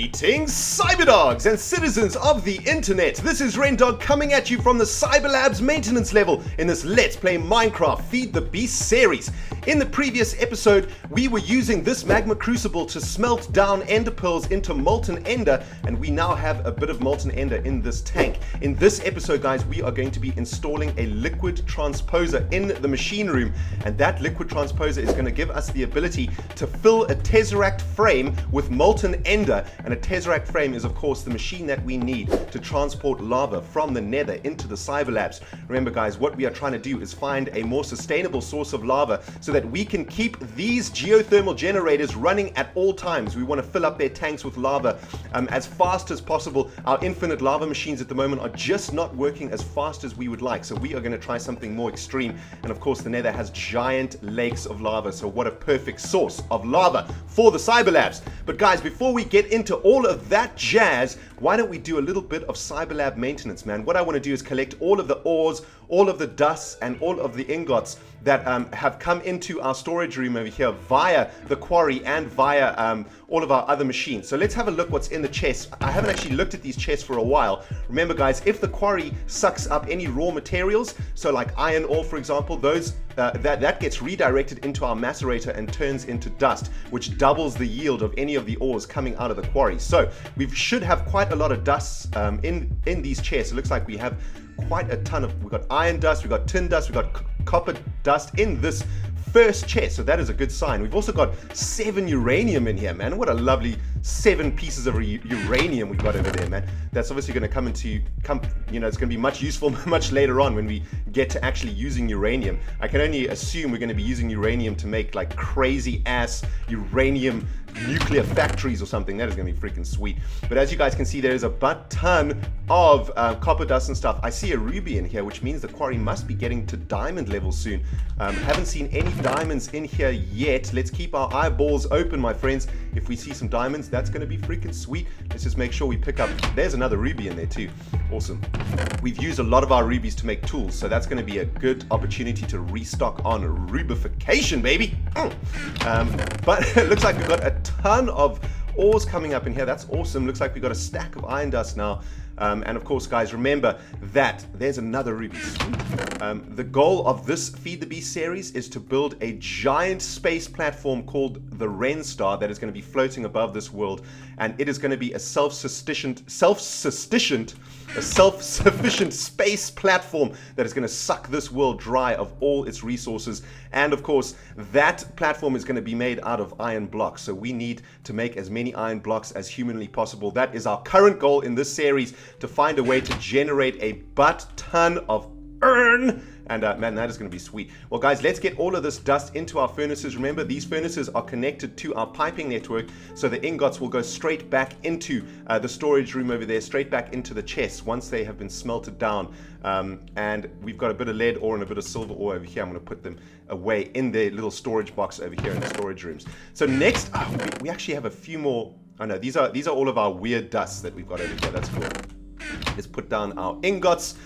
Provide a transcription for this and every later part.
Greetings, cyberdogs and citizens of the internet. This is ReNDoG coming at you from the Cyberlabs maintenance level in this Let's Play Minecraft Feed the Beast series. In the previous episode, we were using this magma crucible to smelt down ender pearls into molten ender, and we now have a bit of molten ender in this tank. In this episode, guys, we are going to be installing a liquid transposer in the machine room, and that liquid transposer is going to give us the ability to fill a tesseract frame with molten ender. And a tesseract frame is, of course, the machine that we need to transport lava from the nether into the Cyberlabs. Remember, guys, what we are trying to do is find a more sustainable source of lava so that we can keep these geothermal generators running at all times. We want to fill up their tanks with lava as fast as possible. Our infinite lava machines at the moment are just not working as fast as we would like, so we are going to try something more extreme. And of course, the nether has giant lakes of lava, so what a perfect source of lava for the Cyberlabs. But guys, before we get into all of that jazz, why don't we do a little bit of Cyberlab maintenance, man? What I want to do is collect all of the ores, all of the dusts, and all of the ingots that have come into our storage room over here via the quarry and via all of our other machines. So let's have a look what's in the chest. I haven't actually looked at these chests for a while. Remember, guys, if the quarry sucks up any raw materials, so like iron ore, for example, those that gets redirected into our macerator and turns into dust, which doubles the yield of any of the ores coming out of the quarry. So we should have quite a lot of dusts in these chests. It looks like we have quite a ton of, we've got iron dust, we've got tin dust, we've got copper dust in this first chest, so that is a good sign. We've also got 7 uranium in here, man. What a lovely 7 pieces of uranium we've got over there, man. That's obviously going to you know, it's going to be much useful much later on when we get to actually using uranium. I can only assume we're going to be using uranium to make like crazy ass uranium nuclear factories or something. That is going to be freaking sweet. But as you guys can see, there is a butt ton of copper dust and stuff. I see a ruby in here, which means the quarry must be getting to diamond level soon. Haven't seen any diamonds in here yet. Let's keep our eyeballs open, my friends. If we see some diamonds, that's going to be freaking sweet. Let's just make sure we pick up. There's another ruby in there too. Awesome. We've used a lot of our rubies to make tools, so that's going to be a good opportunity to restock on rubification, baby. But it looks like we've got a ton of ores coming up in here. That's awesome. Looks like we've got a stack of iron dust now. And of course, guys, remember that there's another ruby. The goal of this Feed the Beast series is to build a giant space platform called the ReNStar that is going to be floating above this world, and it is going to be a self-sufficient space platform that is going to suck this world dry of all its resources. And of course, that platform is going to be made out of iron blocks, so we need to make as many iron blocks as humanly possible. That is our current goal in this series, to find a way to generate a butt ton of iron. And man, that is going to be sweet. Well, guys, let's get all of this dust into our furnaces. Remember, these furnaces are connected to our piping network, so the ingots will go straight back into the storage room over there, straight back into the chests once they have been smelted down. And we've got a bit of lead ore and a bit of silver ore over here. I'm going to put them away in their little storage box over here in the storage rooms. So next, we actually have a few more. Oh no, these are all of our weird dusts that we've got over here. That's cool. Let's put down our ingots.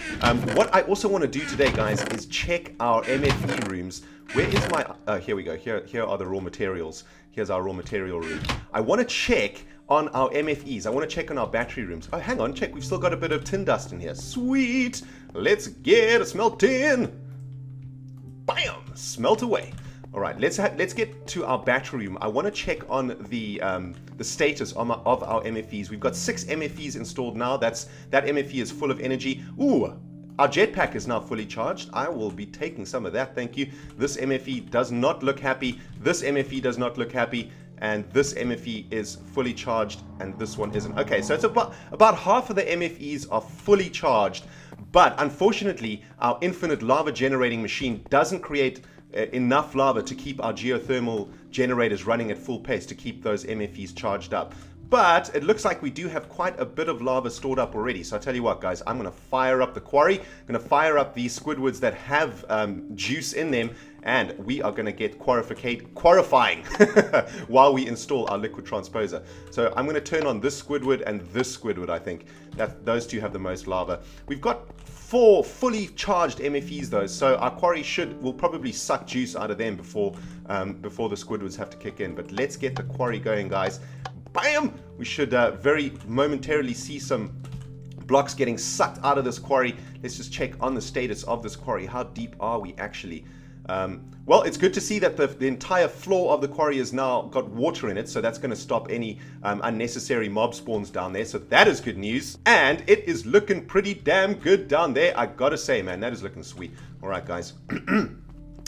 What I also want to do today, guys, is check our MFE rooms. Where is my... here we go. Here are the raw materials. Here's our raw material room. I want to check on our MFEs. I want to check on our battery rooms. Oh, hang on. Check. We've still got a bit of tin dust in here. Sweet. Let's get a smelt tin. Bam. Smelt away. All right, let's get to our battery room. I want to check on the status of our MFEs. We've got 6 MFEs installed now. That MFE is full of energy. Ooh, our jetpack is now fully charged. I will be taking some of that, thank you. This MFE does not look happy. This MFE does not look happy. And this MFE is fully charged, and this one isn't. Okay, so it's about half of the MFEs are fully charged. But unfortunately, our infinite lava generating machine doesn't create enough lava to keep our geothermal generators running at full pace to keep those MFEs charged up. But it looks like we do have quite a bit of lava stored up already. So I tell you what, guys, I'm going to fire up the quarry. I'm going to fire up these Squidwards that have juice in them, and we are going to get quarryfying while we install our liquid transposer. So I'm going to turn on this Squidward and this Squidward. I think that those two have the most lava. We've got 4 fully charged MFEs though, so our quarry will probably suck juice out of them before the Squidwards have to kick in. But let's get the quarry going, guys. bam, we should very momentarily see some blocks getting sucked out of this quarry. Let's just check on the status of this quarry. How deep are we actually? Well, it's good to see that the entire floor of the quarry has now got water in it, so that's going to stop any unnecessary mob spawns down there, so that is good news. And it is looking pretty damn good down there, I gotta say, man. That is looking sweet. Alright, guys.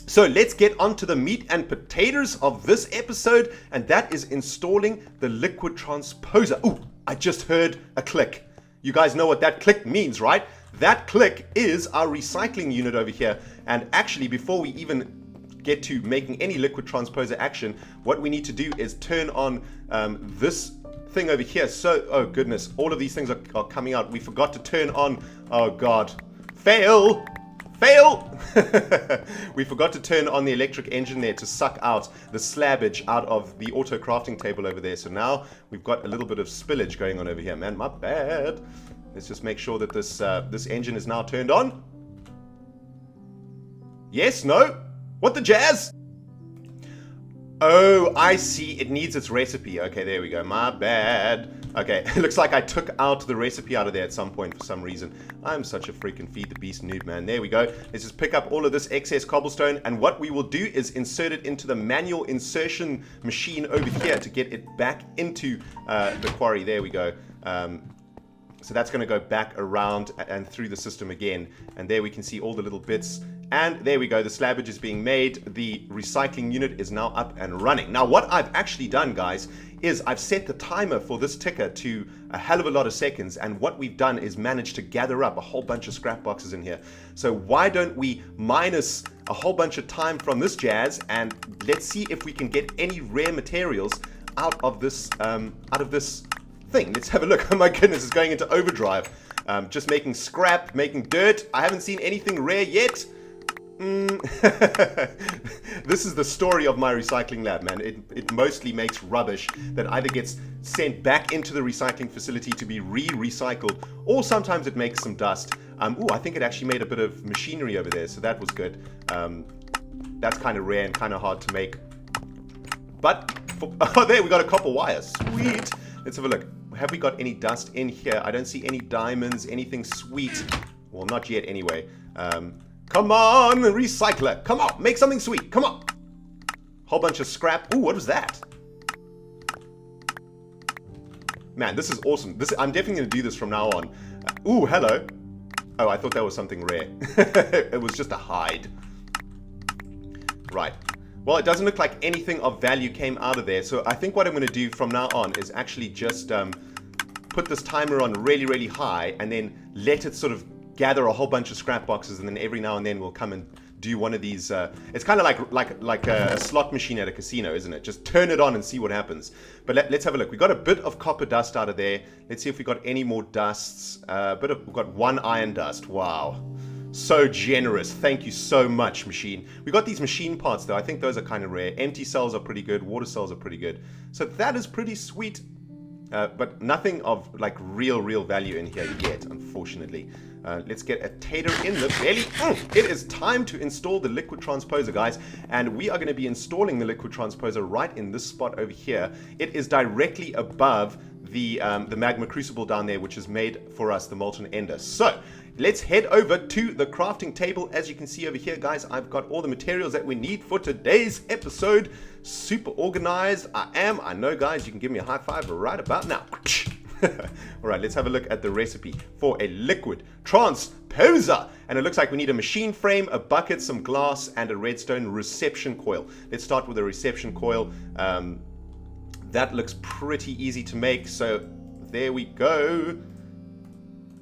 So let's get on to the meat and potatoes of this episode, and that is installing the liquid transposer. Ooh, I just heard a click. You guys know what that click means, right? That click is our recycling unit over here. And actually, before we even get to making any liquid transposer action, what we need to do is turn on this thing over here. So, oh goodness, all of these things are coming out. We forgot to turn on, oh god, fail! We forgot to turn on the electric engine there to suck out the slabbage out of the auto crafting table over there. So now we've got a little bit of spillage going on over here. Man, my bad. Let's just make sure that this engine is now turned on. Yes, no? What the jazz? Oh, I see. It needs its recipe. Okay, there we go. My bad. Okay, it looks like I took out the recipe out of there at some point for some reason. I'm such a freaking feed the beast noob, man. There we go. Let's just pick up all of this excess cobblestone, and what we will do is insert it into the manual insertion machine over here to get it back into the quarry. There we go. So that's going to go back around and through the system again. And there we can see all the little bits. And there we go. The slabbage is being made. The recycling unit is now up and running. Now, what I've actually done, guys, is I've set the timer for this ticker to a hell of a lot of seconds. And what we've done is managed to gather up a whole bunch of scrap boxes in here. So why don't we minus a whole bunch of time from this jazz, and let's see if we can get any rare materials out of this thing. Let's have a look. Oh my goodness, it's going into overdrive. Just making scrap, making dirt. I haven't seen anything rare yet. This is the story of my recycling lab, man. It mostly makes rubbish that either gets sent back into the recycling facility to be recycled, or sometimes it makes some dust. Ooh, I think it actually made a bit of machinery over there, so that was good. That's kind of rare and kind of hard to make. But, oh, there, we got a copper wire. Sweet. Let's have a look. Have we got any dust in here? I don't see any diamonds, anything sweet. Well, not yet anyway. Come on, recycler. Come on, make something sweet. Come on. Whole bunch of scrap. Ooh, what was that? Man, this is awesome. I'm definitely going to do this from now on. Ooh, hello. Oh, I thought that was something rare. It was just a hide. Right. Well, it doesn't look like anything of value came out of there. So I think what I'm going to do from now on is actually just put this timer on really, really high and then let it sort of gather a whole bunch of scrap boxes, and then every now and then we'll come and do one of these. It's kind of like a slot machine at a casino, isn't it? Just turn it on and see what happens. But let's have a look. We got a bit of copper dust out of there. Let's see if we got any more dusts. We've got one iron dust. Wow. So generous. Thank you so much, machine. We got these machine parts, though. I think those are kind of rare. Empty cells are pretty good. Water cells are pretty good. So that is pretty sweet. But nothing of like real value in here yet, unfortunately. Let's get a tater in the belly. It is time to install the liquid transposer, guys. And we are going to be installing the liquid transposer right in this spot over here. It is directly above the magma crucible down there, which is made for us, the molten ender. So let's head over to the crafting table. As you can see over here, guys, I've got all the materials that we need for today's episode. Super organized. I know, guys, you can give me a high five right about now. All right, let's have a look at the recipe for a liquid transposer. And it looks like we need a machine frame, a bucket, some glass, and a redstone reception coil. Let's start with a reception coil. That looks pretty easy to make, so there we go.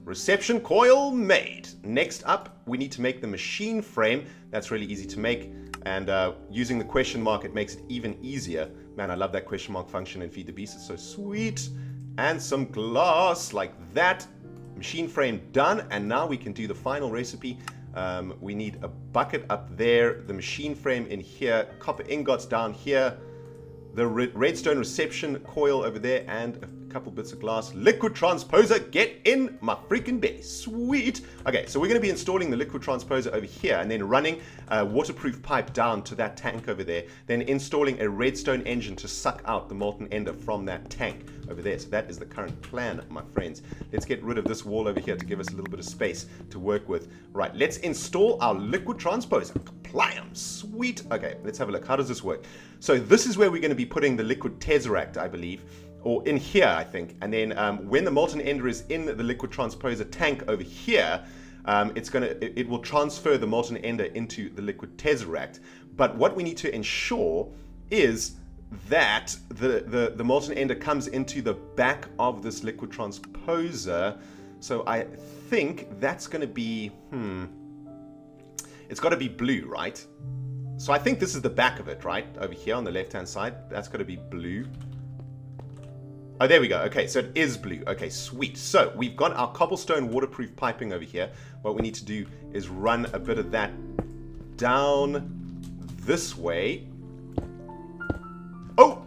Reception coil made. Next up, we need to make the machine frame. That's really easy to make, and using the question mark, it makes it even easier. Man, I love that question mark function in Feed the Beast. It's so sweet. And some glass like that. Machine frame done, and now we can do the final recipe. We need a bucket up there, the machine frame in here, copper ingots down here, the redstone reception coil over there, and couple bits of glass. Liquid transposer, get in my freaking belly. Sweet. Okay, so we're going to be installing the liquid transposer over here and then running a waterproof pipe down to that tank over there. Then installing a redstone engine to suck out the molten ender from that tank over there. So that is the current plan, my friends. Let's get rid of this wall over here to give us a little bit of space to work with. Right, let's install our liquid transposer. Kaplam. Sweet. Okay, let's have a look. How does this work? So this is where we're going to be putting the liquid tesseract, I believe. Or in here, I think. And then when the molten ender is in the liquid transposer tank over here, it will transfer the molten ender into the liquid tesseract. But what we need to ensure is that the molten ender comes into the back of this liquid transposer. So I think that's going to be, it's got to be blue, right? So I think this is the back of it, right? Over here on the left-hand side. That's got to be blue. Oh, there we go. Okay, so it is blue. Okay, sweet. So we've got our cobblestone waterproof piping over here. What we need to do is run a bit of that down this way. Oh!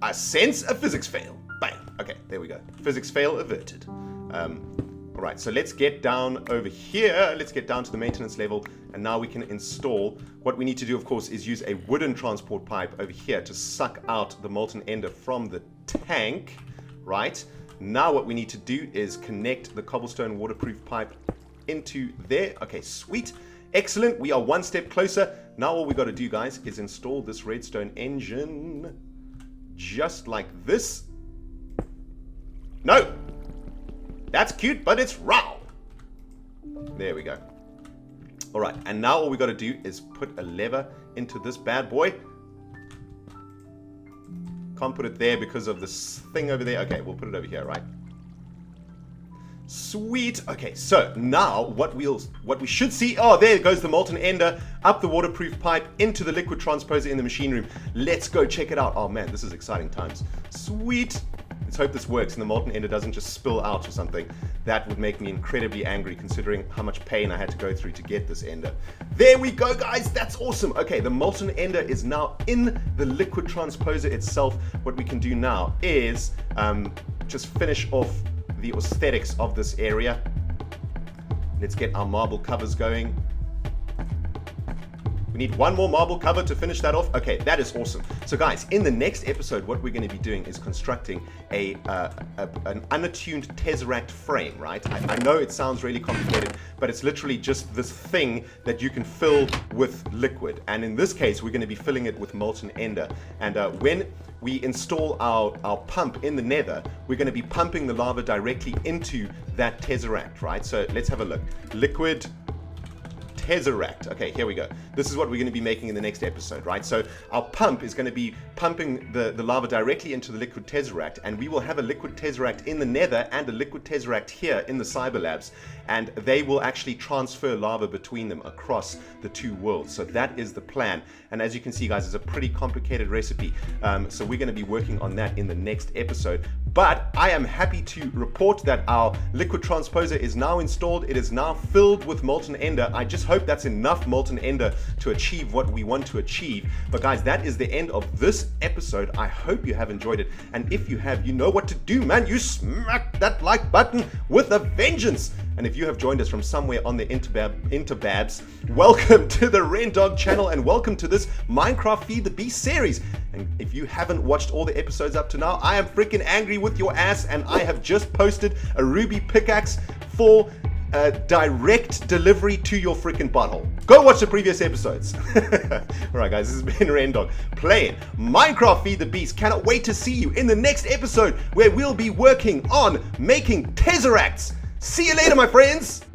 I sense a physics fail. Bang. Okay, there we go. Physics fail averted. All right, so let's get down over here. Let's get down to the maintenance level, and now we can install. What we need to do, of course, is use a wooden transport pipe over here to suck out the molten ender from the tank, right? Now what we need to do is connect the cobblestone waterproof pipe into there. Okay, sweet. Excellent. We are one step closer. Now all we got to do, guys, is install this redstone engine just like this. No! That's cute, but it's wrong. There we go. All right, and now all we got to do is put a lever into this bad boy. Can't put it there because of this thing over there. Okay, we'll put it over here, right? Sweet. Okay, so now what we should see. Oh, there goes the molten ender up the waterproof pipe into the liquid transposer in the machine room. Let's go check it out. Oh man, this is exciting times. Sweet. Let's hope this works and the molten ender doesn't just spill out or something. That would make me incredibly angry considering how much pain I had to go through to get this ender. There we go, guys. That's awesome. Okay, the molten ender is now in the liquid transposer itself. What we can do now is just finish off the aesthetics of this area. Let's get our marble covers going. We need one more marble cover to finish that off. Okay, that is awesome. So guys, in the next episode, what we're going to be doing is constructing an unattuned tesseract frame, right? I know it sounds really complicated, but it's literally just this thing that you can fill with liquid. And in this case, we're going to be filling it with molten ender. And when we install our pump in the nether, we're going to be pumping the lava directly into that tesseract, right? So let's have a look. Liquid tesseract. Okay, here we go. This is what we're going to be making in the next episode, right? So our pump is going to be pumping the lava directly into the liquid tesseract, and we will have a liquid tesseract in the nether and a liquid tesseract here in the cyber labs, and they will actually transfer lava between them across the two worlds. So that is the plan. And as you can see, guys, it's a pretty complicated recipe. So we're going to be working on that in the next episode. But I am happy to report that our liquid transposer is now installed. It is now filled with molten ender. I just hope that's enough molten ender to achieve what we want to achieve. But guys, that is the end of this episode. I hope you have enjoyed it. And if you have, you know what to do, man. You smack that like button with a vengeance. And if you have joined us from somewhere on the interbabs, welcome to the ReNDoG channel and welcome to this Minecraft Feed the Beast series. And if you haven't watched all the episodes up to now, I am freaking angry with your ass, and I have just posted a ruby pickaxe for direct delivery to your freaking butthole. Go watch the previous episodes. Alright guys, this has been ReNDoG playing Minecraft Feed the Beast. Cannot wait to see you in the next episode where we'll be working on making tesseracts. See you later, my friends!